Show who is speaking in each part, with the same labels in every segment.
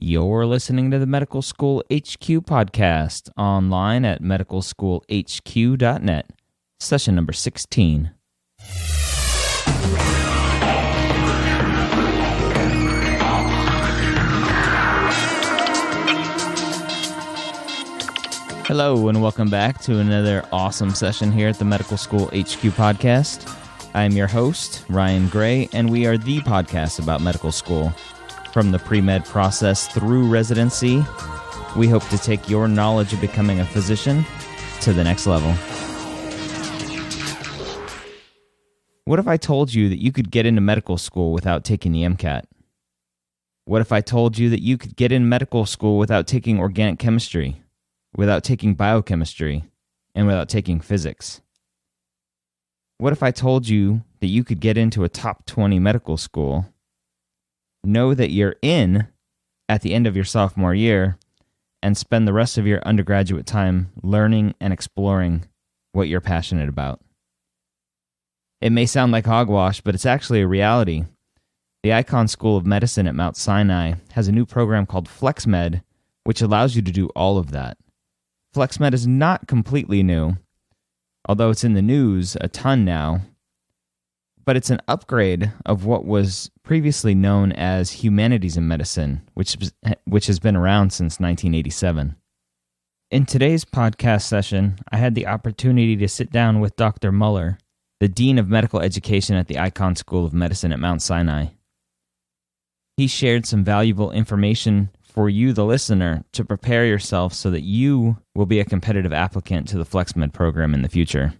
Speaker 1: You're listening to the Medical School HQ podcast, online at medicalschoolhq.net, session number 16. Hello, and welcome back to another awesome session here at the Medical School HQ podcast. I'm your host, Ryan Gray, and we are the podcast about medical school. From the premed process through residency, we hope to take your knowledge of becoming a physician to the next level. What if I told you that you could get into medical school without taking the MCAT? What if I told you that you could get in medical school without taking organic chemistry, without taking biochemistry, and without taking physics? What if I told you that you could get into a top 20 medical school, know that you're in at the end of your sophomore year, and spend the rest of your undergraduate time learning and exploring what you're passionate about? It may sound like hogwash, but it's actually a reality. The Icahn School of Medicine at Mount Sinai has a new program called FlexMed, which allows you to do all of that. FlexMed is not completely new, although it's in the news a ton now, but it's an upgrade of what was previously known as Humanities in Medicine, which has been around since 1987. In today's podcast session, I had the opportunity to sit down with Dr. Muller, the Dean of Medical Education at the Icahn School of Medicine at Mount Sinai. He shared some valuable information for you, the listener, to prepare yourself so that you will be a competitive applicant to the FlexMed program in the future.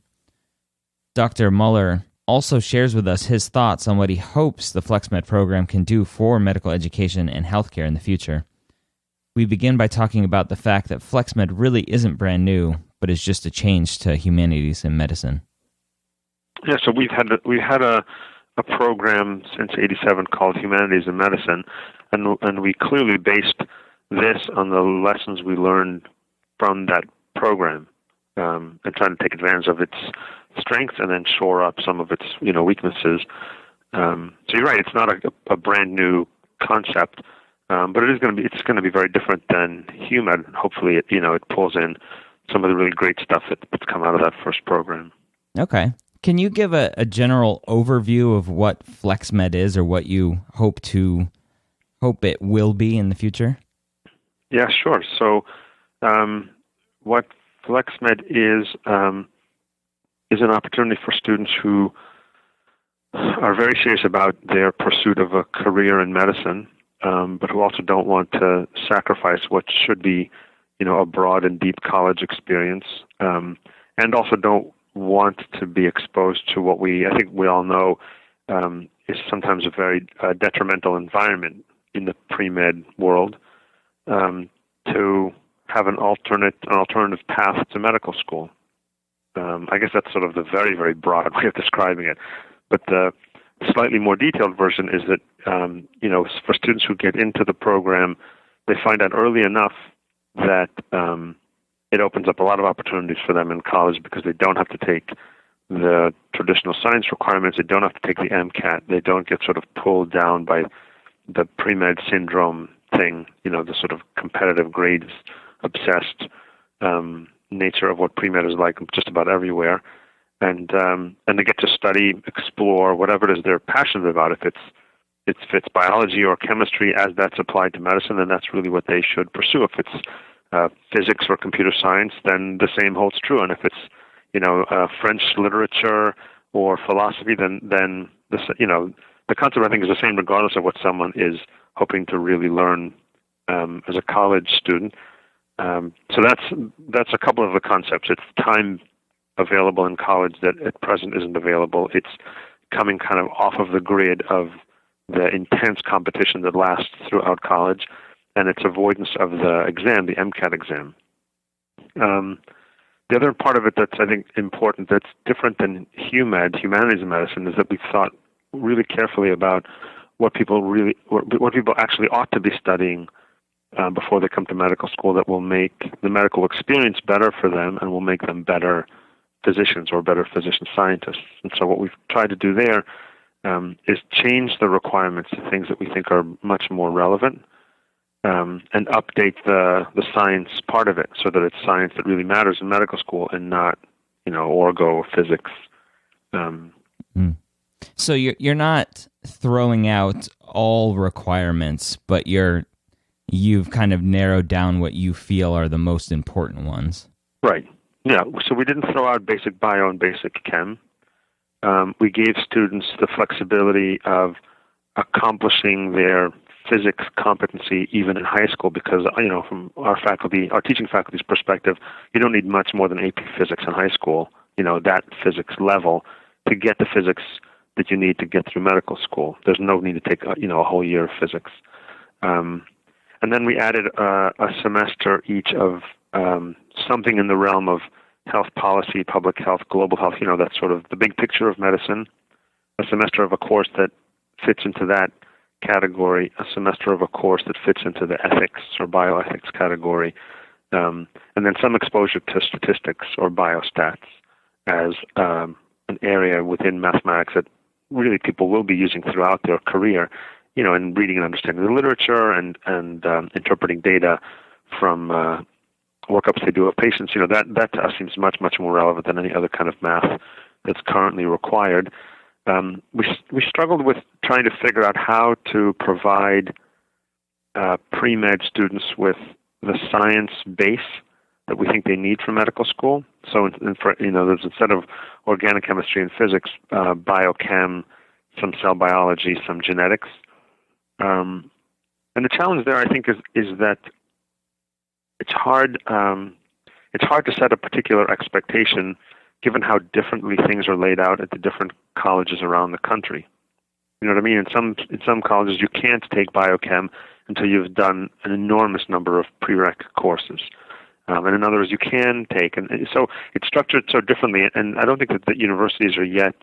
Speaker 1: Dr. Muller also shares with us his thoughts on what he hopes the FlexMed program can do for medical education and healthcare in the future. We begin by talking about the fact that FlexMed really isn't brand new, but is just a change to humanities in medicine.
Speaker 2: Yeah, so we've had a program since '87 called Humanities in Medicine, and we clearly based this on the lessons we learned from that program, and trying to take advantage of its strengths and then shore up some of its weaknesses. So you're right; it's not a brand new concept, but it's going to be very different than HUMED. Hopefully, it pulls in some of the really great stuff that's come out of that first program.
Speaker 1: Okay. Can you give a general overview of what FlexMed is, or what you hope it will be in the future?
Speaker 2: Yeah, sure. So what FlexMed is an opportunity for students who are very serious about their pursuit of a career in medicine, but who also don't want to sacrifice what should be, a broad and deep college experience, and also don't want to be exposed to what I think we all know is sometimes a very detrimental environment in the pre-med world, to have an alternative path to medical school. I guess that's sort of the very, very broad way of describing it. But the slightly more detailed version is that, for students who get into the program, they find out early enough that it opens up a lot of opportunities for them in college, because they don't have to take the traditional science requirements. They don't have to take the MCAT. They don't get sort of pulled down by the pre-med syndrome thing, the sort of competitive grades obsessed nature of what pre-med is like just about everywhere. And they get to study, explore whatever it is they're passionate about. If it's biology or chemistry as that's applied to medicine, then that's really what they should pursue. If it's physics or computer science, then the same holds true. And if it's French literature or philosophy, then the concept, I think, is the same regardless of what someone is hoping to really learn as a college student. So that's a couple of the concepts. It's time available in college that at present isn't available. It's coming kind of off of the grid of the intense competition that lasts throughout college, and its avoidance of the exam, the MCAT exam. The other part of it that's, I think, important, that's different than HUMED, Humanities in Medicine, is that we've thought really carefully about what people actually ought to be studying before they come to medical school, that will make the medical experience better for them and will make them better physicians or better physician scientists. And so what we've tried to do there is change the requirements to things that we think are much more relevant. and update the science part of it so that it's science that really matters in medical school and not, orgo physics.
Speaker 1: So you're not throwing out all requirements, but you've kind of narrowed down what you feel are the most important ones.
Speaker 2: Right. Yeah. So we didn't throw out basic bio and basic chem. We gave students the flexibility of accomplishing their physics competency even in high school because, from our teaching faculty's perspective, you don't need much more than AP physics in high school, that physics level to get the physics that you need to get through medical school. There's no need to take, a whole year of physics. And then we added a semester each of something in the realm of health policy, public health, global health, that's sort of the big picture of medicine, a semester of a course that fits into that category, a semester of a course that fits into the ethics or bioethics category, and then some exposure to statistics or biostats as an area within mathematics that really people will be using throughout their career, and reading and understanding the literature and interpreting data from workups they do of patients. That to us seems much, much more relevant than any other kind of math that's currently required. We struggled with trying to figure out how to provide pre-med students with the science base that we think they need for medical school. So, there's instead of organic chemistry and physics, biochem, some cell biology, some genetics. And the challenge there, I think, is that it's hard to set a particular expectation given how differently things are laid out at the different colleges around the country. You know what I mean? In some colleges, you can't take biochem until you've done an enormous number of prereq courses. And in others, you can take. And so it's structured so differently. And I don't think that the universities are yet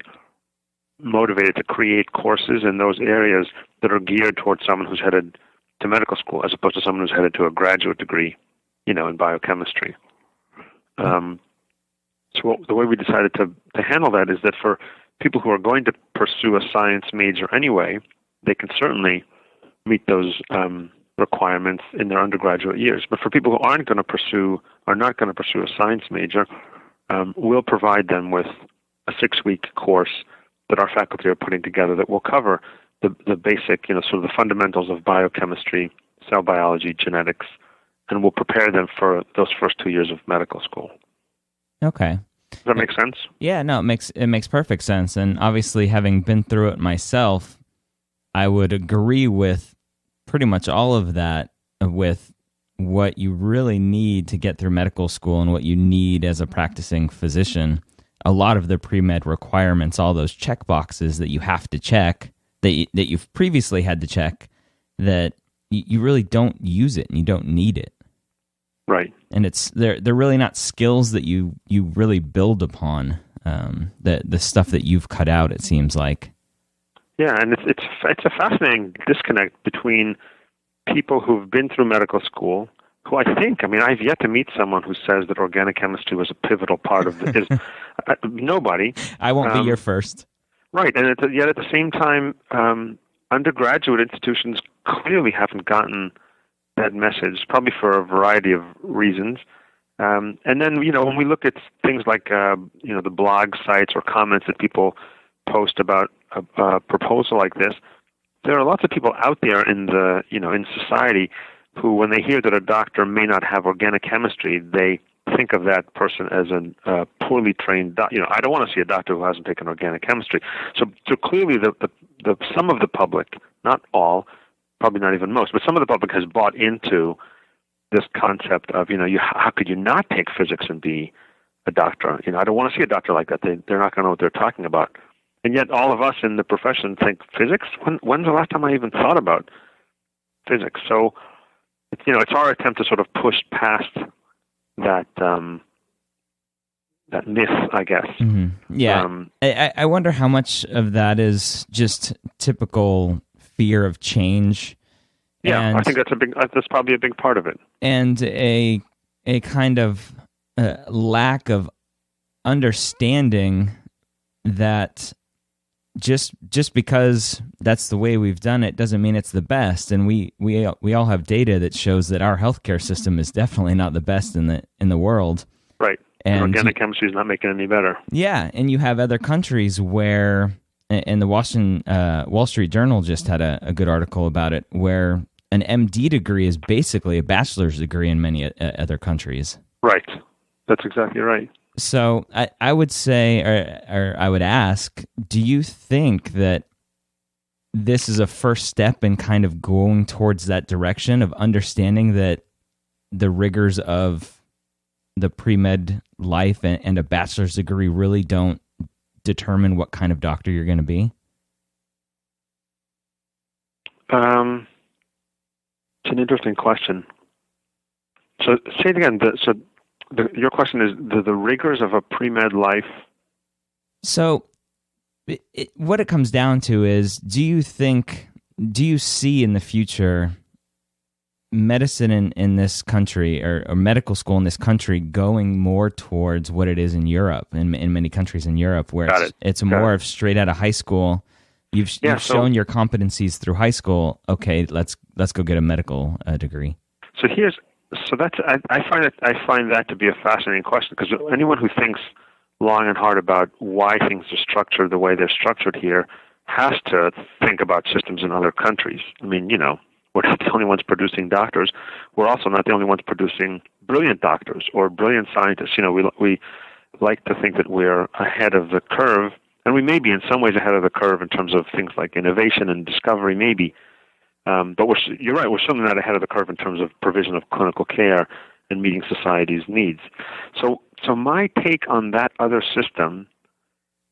Speaker 2: motivated to create courses in those areas that are geared towards someone who's headed to medical school as opposed to someone who's headed to a graduate degree, in biochemistry. So the way we decided to handle that is that for people who are going to pursue a science major anyway, they can certainly meet those requirements in their undergraduate years. But for people who are not going to pursue a science major, we'll provide them with a 6-week course that our faculty are putting together that will cover the basic, sort of the fundamentals of biochemistry, cell biology, genetics, and we'll prepare them for those first 2 years of medical school.
Speaker 1: Okay.
Speaker 2: Does that make sense?
Speaker 1: Yeah, no, it makes perfect sense. And obviously, having been through it myself, I would agree with pretty much all of that, with what you really need to get through medical school and what you need as a practicing physician. A lot of the pre-med requirements, all those check boxes that you have to check, that you've previously had to check, that you really don't use it and you don't need it.
Speaker 2: Right.
Speaker 1: And they're really not skills that you really build upon. The stuff that you've cut out, it seems like.
Speaker 2: Yeah, and it's a fascinating disconnect between people who've been through medical school, who I've yet to meet someone who says that organic chemistry was a pivotal part of it. Nobody.
Speaker 1: I won't be your first.
Speaker 2: Right, and yet at the same time, undergraduate institutions clearly haven't gotten that message, probably for a variety of reasons. And then, when we look at things like, the blog sites or comments that people post about a proposal like this, there are lots of people out there in society who, when they hear that a doctor may not have organic chemistry, they think of that person as a poorly trained doctor. I don't want to see a doctor who hasn't taken organic chemistry. So clearly, the some of the public, not all, probably not even most, but some of the public has bought into this concept of, how could you not take physics and be a doctor? I don't want to see a doctor like that. They're not going to know what they're talking about. And yet all of us in the profession think, physics? When's the last time I even thought about physics? So, it's our attempt to sort of push past that myth, I guess.
Speaker 1: Mm-hmm. Yeah. I wonder how much of that is just typical fear of change.
Speaker 2: Yeah, I think that's probably a big part of it.
Speaker 1: And a kind of lack of understanding that just because that's the way we've done it doesn't mean it's the best. And we all have data that shows that our healthcare system is definitely not the best in the world.
Speaker 2: Right. And organic chemistry is not making it any better.
Speaker 1: Yeah, and you have other countries where, and the Wall Street Journal just had a good article about it, where an MD degree is basically a bachelor's degree in many other countries.
Speaker 2: Right. That's exactly right.
Speaker 1: So I would say, or I would ask, do you think that this is a first step in kind of going towards that direction of understanding that the rigors of the pre-med life and a bachelor's degree really don't determine what kind of doctor you're going to be?
Speaker 2: It's an interesting question. So say it again. Your question is the rigors of a pre-med life.
Speaker 1: So what it comes down to is, do you see in the future medicine in this country or medical school in this country going more towards what it is in Europe, in many countries in Europe, where it's more of straight out of high school. You've shown your competencies through high school. Okay, let's go get a medical degree. I find that to be a fascinating question, because anyone who thinks long and hard about why things are structured the way they're structured here has to think about systems in other countries. I mean, we're not the only ones producing doctors. We're also not the only ones producing brilliant doctors or brilliant scientists. We like to think that we're ahead of the curve, and we may be in some ways ahead of the curve in terms of things like innovation and discovery, maybe. But you're right, we're certainly not ahead of the curve in terms of provision of clinical care and meeting society's needs. So my take on that other system,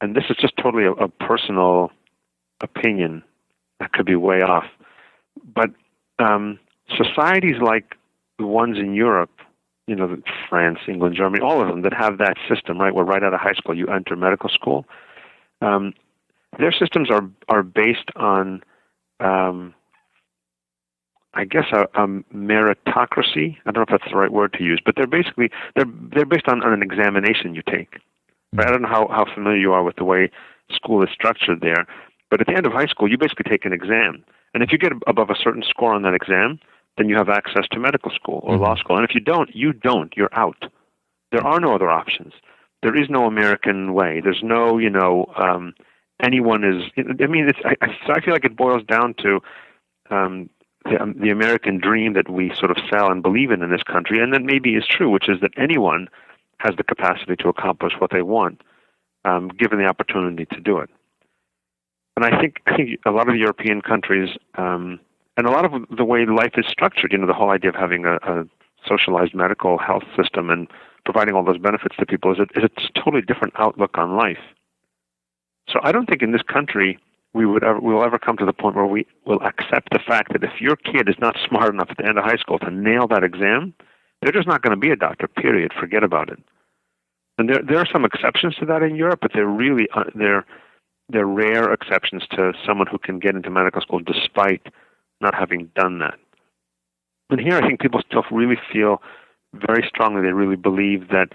Speaker 1: and this is just totally a personal opinion, that could be way off, but societies like the ones in Europe, France, England, Germany, all of them that have that system, right, where right out of high school you enter medical school, their systems are based on I guess a meritocracy. I don't know if that's the right word to use, but they're based on an examination you take. Right? I don't know how familiar you are with the way school is structured there, but at the end of high school, you basically take an exam, and if you get above a certain score on that exam, then you have access to medical school or law school. And if you don't, you're out. There are no other options. There is no American way. There's no, anyone is. I mean, I feel like it boils down to the American dream that we sort of sell and believe in this country, and that maybe is true, which is that anyone has the capacity to accomplish what they want, given the opportunity to do it. And I think a lot of the European countries, and a lot of the way life is structured, the whole idea of having a socialized medical health system and providing all those benefits to people is a totally different outlook on life. So I don't think in this country we will ever come to the point where we will accept the fact that if your kid is not smart enough at the end of high school to nail that exam, they're just not going to be a doctor, period. Forget about it. And there are some exceptions to that in Europe, but they're really they're rare exceptions to someone who can get into medical school despite not having done that. And here I think people still really feel very strongly, they really believe that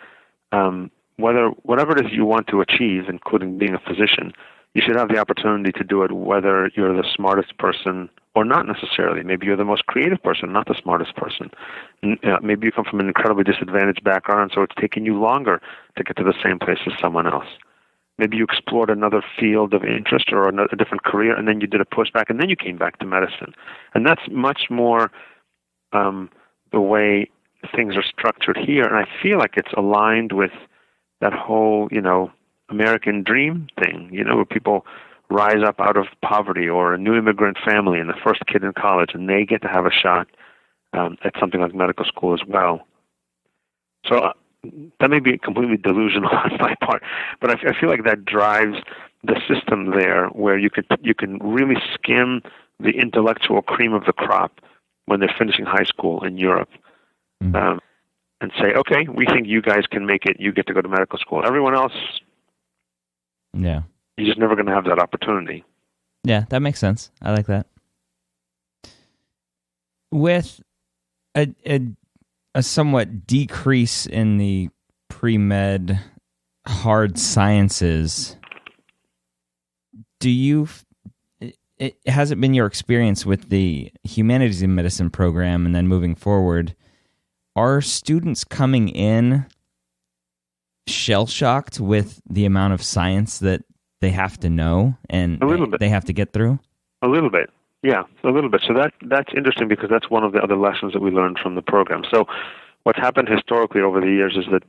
Speaker 1: whatever it is you want to achieve, including being a physician, you should have the opportunity to do it whether you're the smartest person or not necessarily. Maybe you're the most creative person, not the smartest person. Maybe you come from an incredibly disadvantaged background, so it's taken you longer to get to the same place as someone else. Maybe you explored another field of interest or a different career, and then you did a pushback, and then you came back to medicine. And that's much more the way things are structured here, and I feel like it's aligned with that whole, American dream thing, where people rise up out of poverty or a new immigrant family and the first kid in college, and they get to have a shot at something like medical school as well. So that may be completely delusional on my part, but I feel like that drives the system there, where you can really skim the intellectual cream of the crop when they're finishing high school in Europe, and say, okay, we think you guys can make it. You get to go to medical school. Everyone else, yeah,
Speaker 2: you're just never going to have that opportunity.
Speaker 1: Yeah, that makes sense. I like that. With a somewhat decrease in the pre-med hard sciences, do you? Has it been your experience with the Humanities in Medicine program, and then moving forward, are students coming in shell-shocked with the amount of science that they have to know and
Speaker 2: a little bit.
Speaker 1: They have to get through?
Speaker 2: A little bit, yeah, a little bit. So that's interesting because that's one of the other lessons that we learned from the program. So what's happened historically over the years is that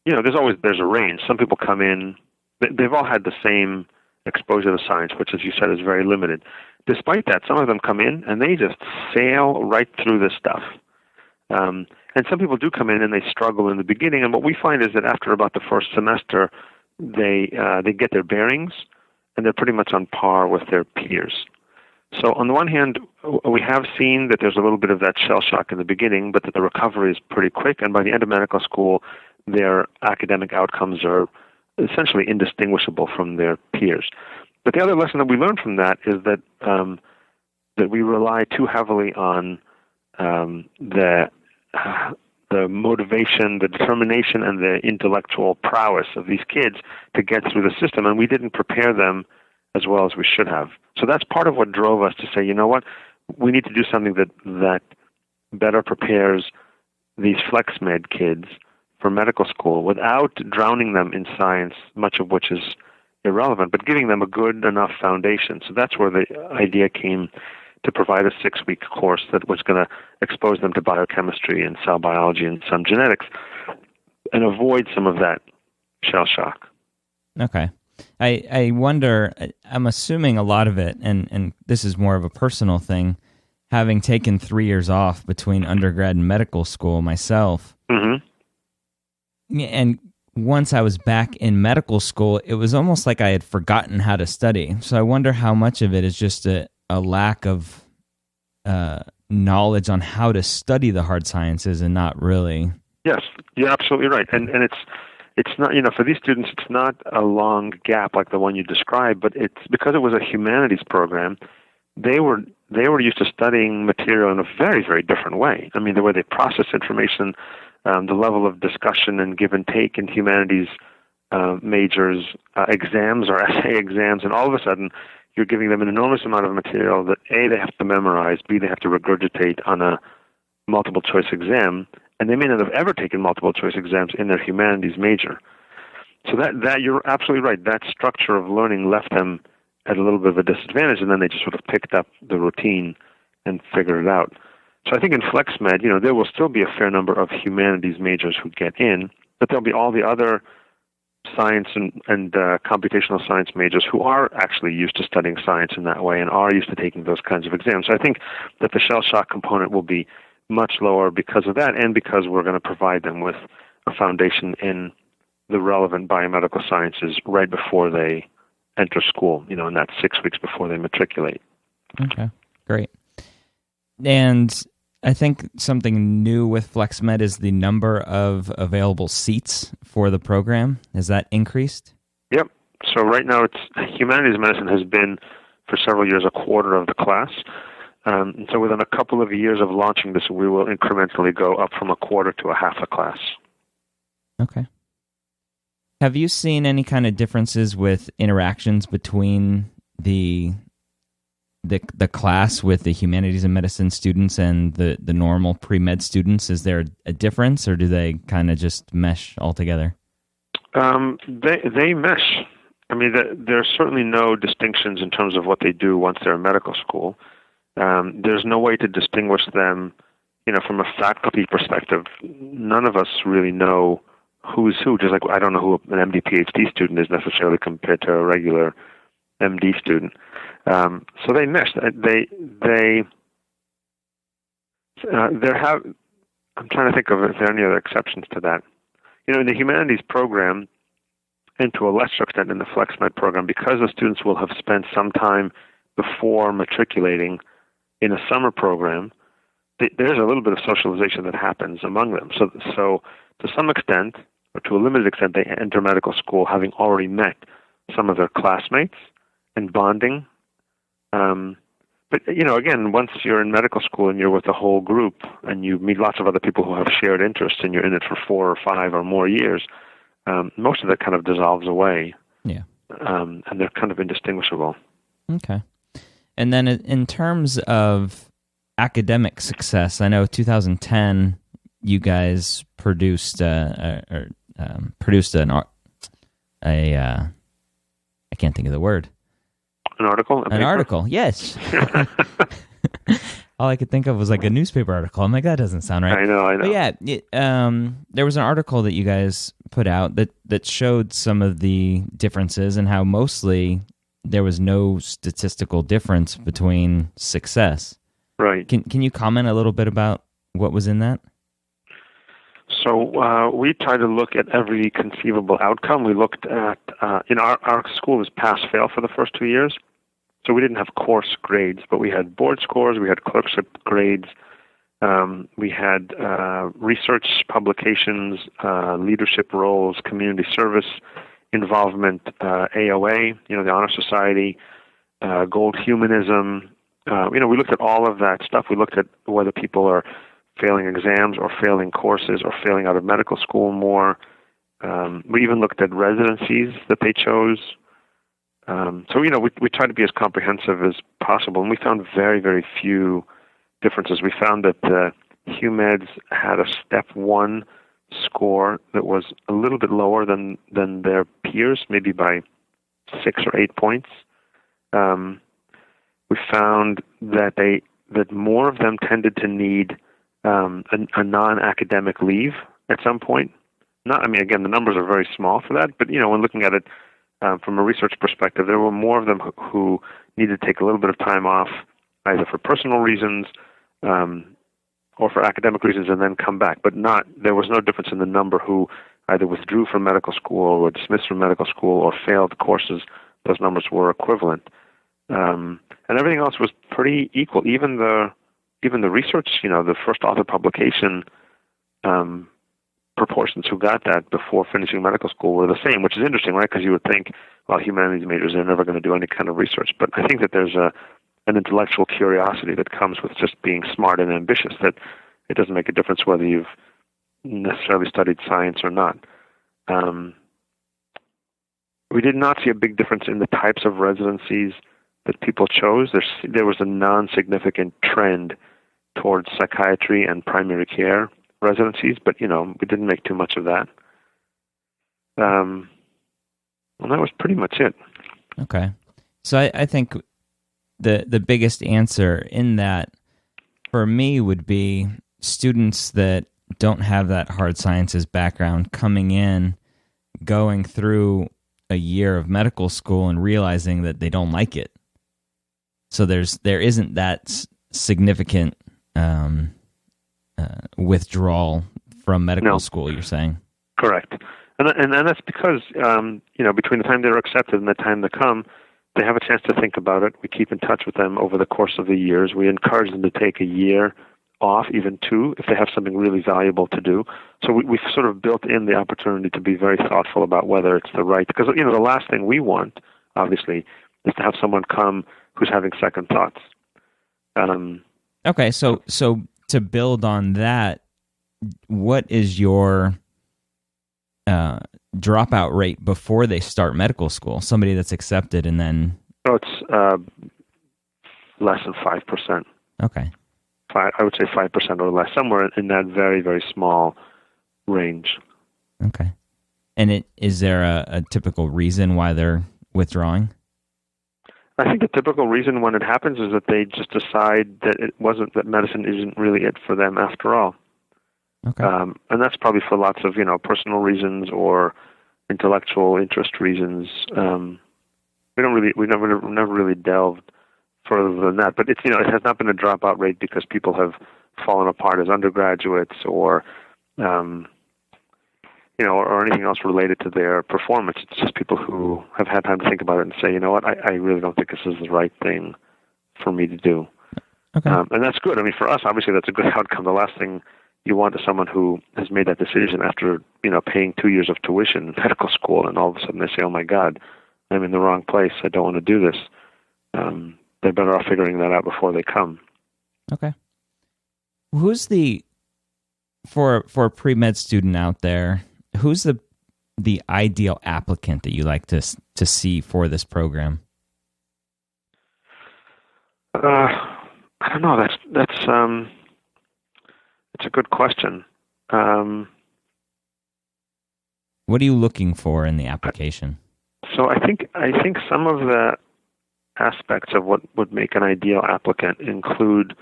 Speaker 2: there's a range. Some people come in, they've all had the same exposure to science, which, as you said, is very limited. Despite that, some of them come in and they just sail right through this stuff. And some people do come in and they struggle in the beginning. And what we find is that after about the first semester, they get their bearings and they're pretty much on par with their peers. So on the one hand, we have seen that there's a little bit of that shell shock in the beginning, but that the recovery is pretty quick. And by the end of medical school, their academic outcomes are essentially indistinguishable from their peers. But the other lesson that we learned from that is that that we rely too heavily on the motivation, the determination, and the intellectual prowess of these kids to get through the system, and we didn't prepare them as well as we should have. So that's part of what drove us to say, you know what, we need to do something that better prepares these FlexMed kids for medical school without drowning them in science, much of which is irrelevant, but giving them a good enough foundation. So that's where the idea came to provide a 6-week course that was going to expose them to biochemistry and cell biology and some genetics and avoid some of that shell shock.
Speaker 1: Okay. I wonder, I'm assuming a lot of it, and this is more of a personal thing, having taken 3 years off between undergrad and medical school myself. Mm-hmm. And once I was back in medical school, it was almost like I had forgotten how to study. So I wonder how much of it is just a lack of knowledge on how to study the hard sciences and not really.
Speaker 2: Yes, you're absolutely right. And it's not, for these students, it's not a long gap like the one you described, but it's because it was a humanities program, they were used to studying material in a very, very different way. I mean, the way they process information, the level of discussion and give and take in humanities majors, exams or essay exams, and all of a sudden you're giving them an enormous amount of material that A, they have to memorize, B, they have to regurgitate on a multiple choice exam, and they may not have ever taken multiple choice exams in their humanities major. So that you're absolutely right. That structure of learning left them at a little bit of a disadvantage, and then they just sort of picked up the routine and figured it out. So I think in FlexMed, there will still be a fair number of humanities majors who get in, but there'll be all the other science and computational science majors who are actually used to studying science in that way and are used to taking those kinds of exams. So I think that the shell shock component will be much lower because of that, and because we're going to provide them with a foundation in the relevant biomedical sciences right before they enter school, in that 6 weeks before they matriculate.
Speaker 1: Okay, great. And I think something new with FlexMed is the number of available seats for the program. Has that increased? Yep.
Speaker 2: So right now, Humanities Medicine has been, for several years, a quarter of the class. And so within a couple of years of launching this, we will incrementally go up from a quarter to a half a class.
Speaker 1: Okay. Have you seen any kind of differences with interactions between the class with the Humanities and Medicine students and the normal pre-med students? Is there a difference, or do they kind of just mesh altogether?
Speaker 2: They mesh. I mean, there's certainly no distinctions in terms of what they do once they're in medical school. There's no way to distinguish them, from a faculty perspective. None of us really know who's who. Just like I don't know who an MD PhD student is necessarily compared to a regular MD student. So they mesh. I'm trying to think of if there are any other exceptions to that. In the humanities program, and to a lesser extent in the FlexMed program, because the students will have spent some time before matriculating in a summer program, there's a little bit of socialization that happens among them. So to some extent, or to a limited extent, they enter medical school having already met some of their classmates and bonding. But, again, once you're in medical school and you're with the whole group and you meet lots of other people who have shared interests and you're in it for 4 or 5 or more years, most of that kind of dissolves away.
Speaker 1: Yeah.
Speaker 2: and they're kind of indistinguishable.
Speaker 1: Okay. And then in terms of academic success, I know 2010 you guys produced produced I can't think of the word.
Speaker 2: An article?
Speaker 1: An article, yes. All I could think of was like a newspaper article. I'm like, that doesn't sound right.
Speaker 2: I know.
Speaker 1: But yeah, there was an article that you guys put out that showed some of the differences and how mostly there was no statistical difference between success.
Speaker 2: Right.
Speaker 1: Can you comment a little bit about what was in that?
Speaker 2: So we tried to look at every conceivable outcome. We looked at, our school was pass-fail for the first 2 years. So we didn't have course grades, but we had board scores, we had clerkship grades, we had research publications, leadership roles, community service involvement, AOA, the Honor Society, Gold Humanism. We looked at all of that stuff. We looked at whether people are failing exams or failing courses or failing out of medical school more. We even looked at residencies that they chose. So we tried to be as comprehensive as possible, and we found very, very few differences. We found that the HUMEDs had a step 1 score that was a little bit lower than their peers, maybe by 6 or 8 points. We found that more of them tended to need a non-academic leave at some point. Again, the numbers are very small for that, but when looking at it from a research perspective, there were more of them who needed to take a little bit of time off, either for personal reasons or for academic reasons, and then come back. But there was no difference in the number who either withdrew from medical school or were dismissed from medical school or failed courses. Those numbers were equivalent, and everything else was pretty equal. Even the research, the first author publication proportions who got that before finishing medical school were the same, which is interesting, right? Because you would think, well, humanities majors are never going to do any kind of research. But I think that there's an intellectual curiosity that comes with just being smart and ambitious, that it doesn't make a difference whether you've necessarily studied science or not. We did not see a big difference in the types of residencies that people chose. There was a non-significant trend towards psychiatry and primary care residencies, but we didn't make too much of that. Well, that was pretty much it.
Speaker 1: Okay, so I think the biggest answer in that for me would be students that don't have that hard sciences background coming in, going through a year of medical school and realizing that they don't like it. So there isn't that significant withdrawal from medical school, you're saying?
Speaker 2: Correct. And that's because, between the time they're accepted and the time they come, they have a chance to think about it. We keep in touch with them over the course of the years. We encourage them to take a year off, even 2, if they have something really valuable to do. So we've sort of built in the opportunity to be very thoughtful about whether it's the right, because, the last thing we want, obviously, is to have someone come who's having second thoughts.
Speaker 1: Okay, so to build on that, what is your dropout rate before they start medical school? Somebody that's accepted and then...
Speaker 2: Oh, it's less than 5%.
Speaker 1: Okay.
Speaker 2: I would say 5% or less, somewhere in that very, very small range.
Speaker 1: Okay. And is there a typical reason why they're withdrawing?
Speaker 2: I think the typical reason when it happens is that they just decide that medicine isn't really it for them after all.
Speaker 1: Okay.
Speaker 2: And that's probably for lots of, personal reasons or intellectual interest reasons. We never really delved further than that. But it has not been a dropout rate because people have fallen apart as undergraduates or, or anything else related to their performance. It's just people who have had time to think about it and say, you know what, I really don't think this is the right thing for me to do.
Speaker 1: Okay.
Speaker 2: And that's good. For us, obviously, that's a good outcome. The last thing you want is someone who has made that decision after, paying 2 years of tuition in medical school, and all of a sudden they say, oh my God, I'm in the wrong place. I don't want to do this. They're better off figuring that out before they come.
Speaker 1: Okay. Who's for a pre-med student out there, who's the the ideal applicant that you like to see for this program?
Speaker 2: I don't know. That's a good question.
Speaker 1: What are you looking for in the application?
Speaker 2: So I think some of the aspects of what would make an ideal applicant include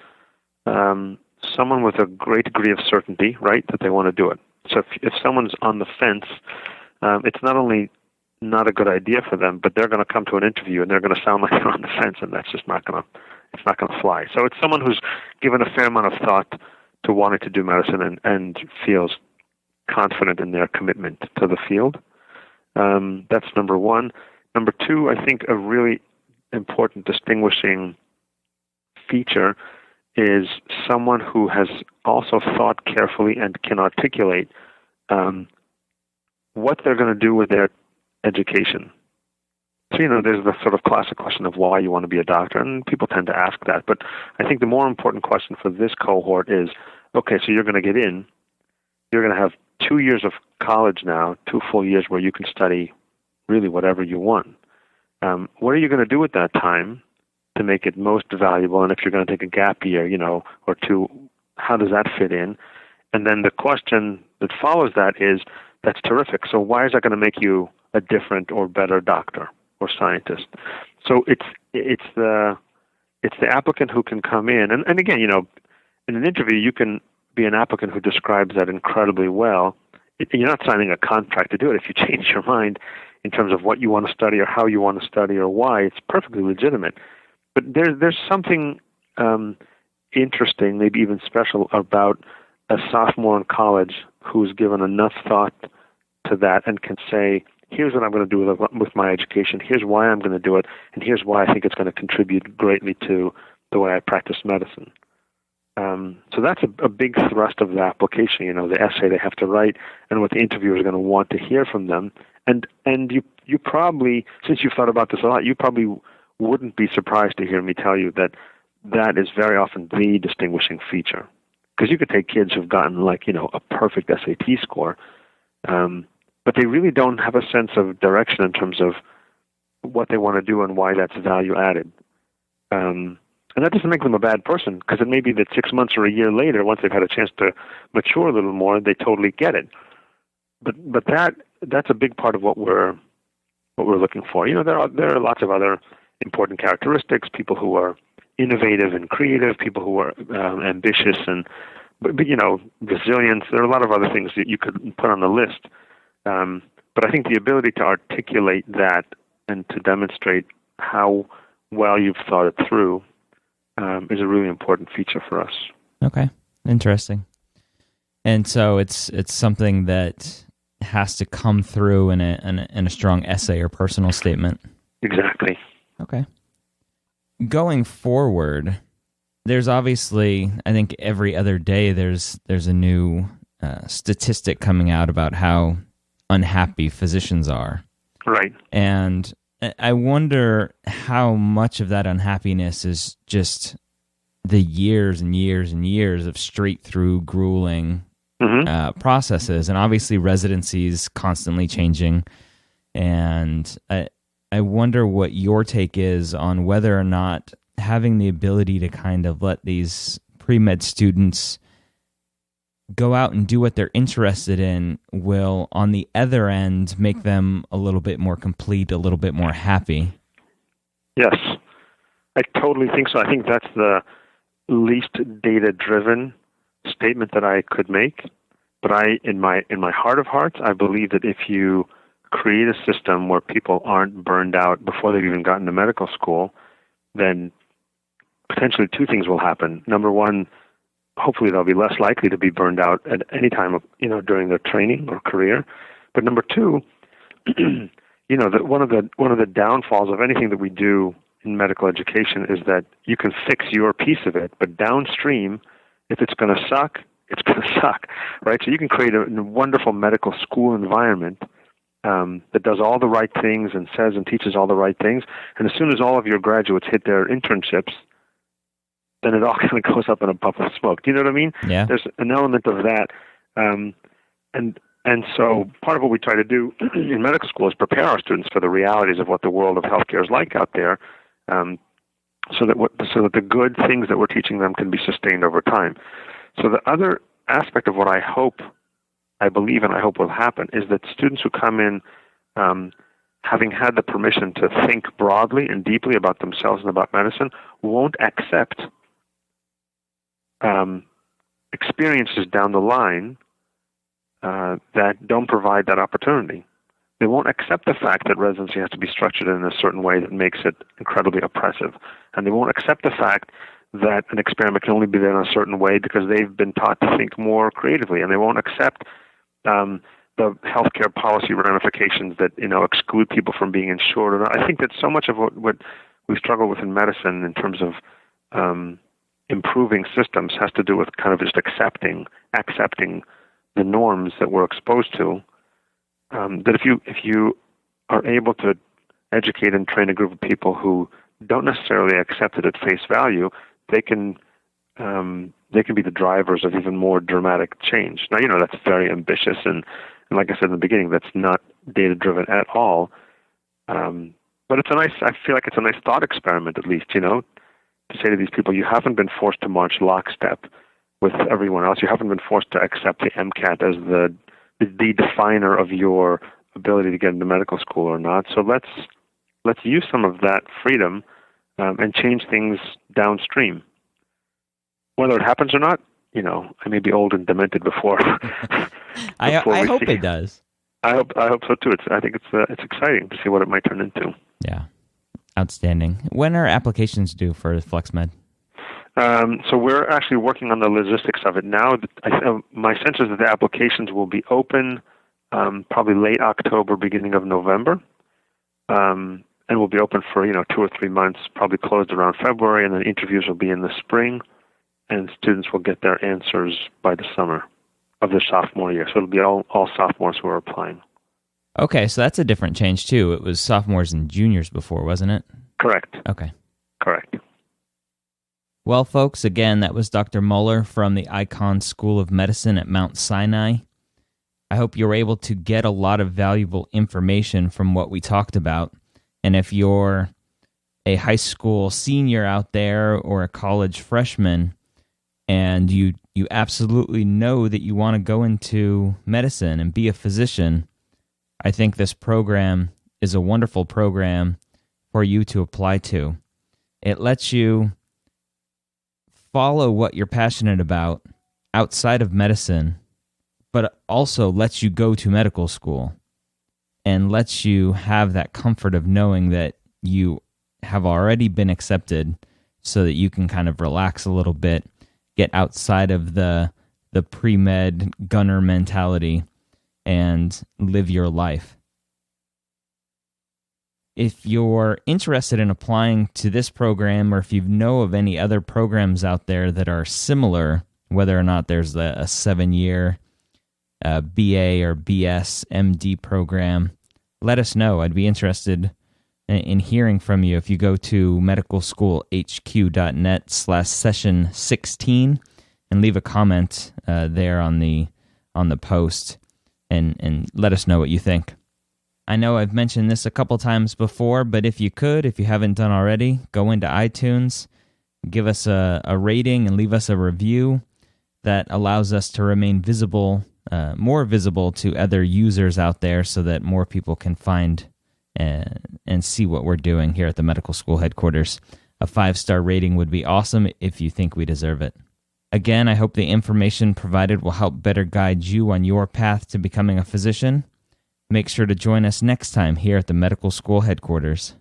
Speaker 2: someone with a great degree of certainty, right, that they want to do it. So if someone's on the fence, it's not only not a good idea for them, but they're going to come to an interview and they're going to sound like they're on the fence, and that's just not going to fly. So it's someone who's given a fair amount of thought to wanting to do medicine and feels confident in their commitment to the field. That's number one. Number two, I think a really important distinguishing feature is someone who has also thought carefully and can articulate what they're going to do with their education. So, there's the sort of classic question of why you want to be a doctor, and people tend to ask that. But I think the more important question for this cohort is, okay, so you're going to get in, you're going to have 2 years of college now, 2 full years where you can study really whatever you want. What are you going to do with that time to make it most valuable? And if you're going to take a gap year, or two, how does that fit in? And then the question that follows that is, that's terrific. So why is that going to make you a different or better doctor or scientist? So it's the applicant who can come in, and again, in an interview, you can be an applicant who describes that incredibly well. You're not signing a contract to do it. If you change your mind in terms of what you want to study or how you want to study or why, it's perfectly legitimate. But there's something interesting, maybe even special, about a sophomore in college who's given enough thought to that and can say, here's what I'm going to do with my education, here's why I'm going to do it, and here's why I think it's going to contribute greatly to the way I practice medicine. So that's a big thrust of the application, the essay they have to write and what the interviewer is going to want to hear from them. And you probably, since you've thought about this a lot, you probably wouldn't be surprised to hear me tell you that is very often the distinguishing feature. Because you could take kids who've gotten a perfect SAT score, but they really don't have a sense of direction in terms of what they want to do and why that's value added. And that doesn't make them a bad person, because it may be that 6 months or a year later, once they've had a chance to mature a little more, they totally get it. But that's a big part of what we're looking for. There are lots of other important characteristics: people who are innovative and creative, people who are ambitious but resilience. There are a lot of other things that you could put on the list. But I think the ability to articulate that and to demonstrate how well you've thought it through is a really important feature for us.
Speaker 1: Okay, interesting. And so it's something that has to come through in a strong essay or personal statement.
Speaker 2: Exactly.
Speaker 1: Okay. Going forward, there's obviously, I think every other day there's a new statistic coming out about how unhappy physicians are.
Speaker 2: Right.
Speaker 1: And I wonder how much of that unhappiness is just the years and years and years of straight through grueling processes, and obviously residencies constantly changing. And I wonder what your take is on whether or not having the ability to kind of let these pre-med students go out and do what they're interested in will, on the other end, make them a little bit more complete, a little bit more happy.
Speaker 2: Yes, I totally think so. I think that's the least data-driven statement that I could make. But in my heart of hearts, I believe that if you create a system where people aren't burned out before they've even gotten to medical school, then potentially two things will happen. Number one, hopefully they'll be less likely to be burned out at any time of, during their training or career. But number two, one of the downfalls of anything that we do in medical education is that you can fix your piece of it, but downstream, if it's going to suck, it's going to suck, right? So you can create a wonderful medical school environment that does all the right things and says and teaches all the right things, and as soon as all of your graduates hit their internships, then it all kind of goes up in a puff of smoke. Do you know what I mean?
Speaker 1: Yeah.
Speaker 2: There's an element of that, and And so part of what we try to do in medical school is prepare our students for the realities of what the world of healthcare is like out there, so that the good things that we're teaching them can be sustained over time. So the other aspect of what I believe and I hope will happen is that students who come in having had the permission to think broadly and deeply about themselves and about medicine won't accept experiences down the line that don't provide that opportunity. They won't accept the fact that residency has to be structured in a certain way that makes it incredibly oppressive. And they won't accept the fact that an experiment can only be done in a certain way because they've been taught to think more creatively. And they won't accept the healthcare policy ramifications that exclude people from being insured. And I think that so much of what we struggle with in medicine in terms of improving systems has to do with kind of just accepting the norms that we're exposed to. That if you are able to educate and train a group of people who don't necessarily accept it at face value, they can be the drivers of even more dramatic change. Now, that's very ambitious, and like I said in the beginning, that's not data-driven at all. But I feel like it's a nice thought experiment, at least, to say to these people, you haven't been forced to march lockstep with everyone else. You haven't been forced to accept the MCAT as the definer of your ability to get into medical school or not. So let's use some of that freedom and change things downstream. Whether it happens or not, I may be old and demented before.
Speaker 1: I hope it does.
Speaker 2: I hope so too. I think it's exciting to see what it might turn into.
Speaker 1: Yeah, outstanding. When are applications due for FlexMed?
Speaker 2: So we're actually working on the logistics of it now. My sense is that the applications will be open probably late October, beginning of November, and will be open for 2 or 3 months, probably closed around February, and then interviews will be in the spring, and students will get their answers by the summer of their sophomore year. So it'll be all sophomores who are applying.
Speaker 1: Okay, so that's a different change too. It was sophomores and juniors before, wasn't it?
Speaker 2: Correct.
Speaker 1: Okay.
Speaker 2: Correct.
Speaker 1: Well, folks, again, that was Dr. Muller from the Icahn School of Medicine at Mount Sinai. I hope you were able to get a lot of valuable information from what we talked about. And if you're a high school senior out there or a college freshman and you absolutely know that you want to go into medicine and be a physician, I think this program is a wonderful program for you to apply to. It lets you follow what you're passionate about outside of medicine, but also lets you go to medical school and lets you have that comfort of knowing that you have already been accepted so that you can kind of relax a little bit, get outside of the pre-med gunner mentality and live your life. If you're interested in applying to this program, or if you know of any other programs out there that are similar, whether or not there's a 7-year BA or BS MD program, let us know. I'd be interested in hearing from you if you go to medicalschoolhq.net/session16 and leave a comment there on the post and let us know what you think. I know I've mentioned this a couple times before, but if you haven't done already, go into iTunes, give us a rating, and leave us a review that allows us to remain visible, more visible to other users out there so that more people can find and see what we're doing here at the medical school headquarters. A 5-star rating would be awesome if you think we deserve it. Again, I hope the information provided will help better guide you on your path to becoming a physician. Make sure to join us next time here at the medical school headquarters.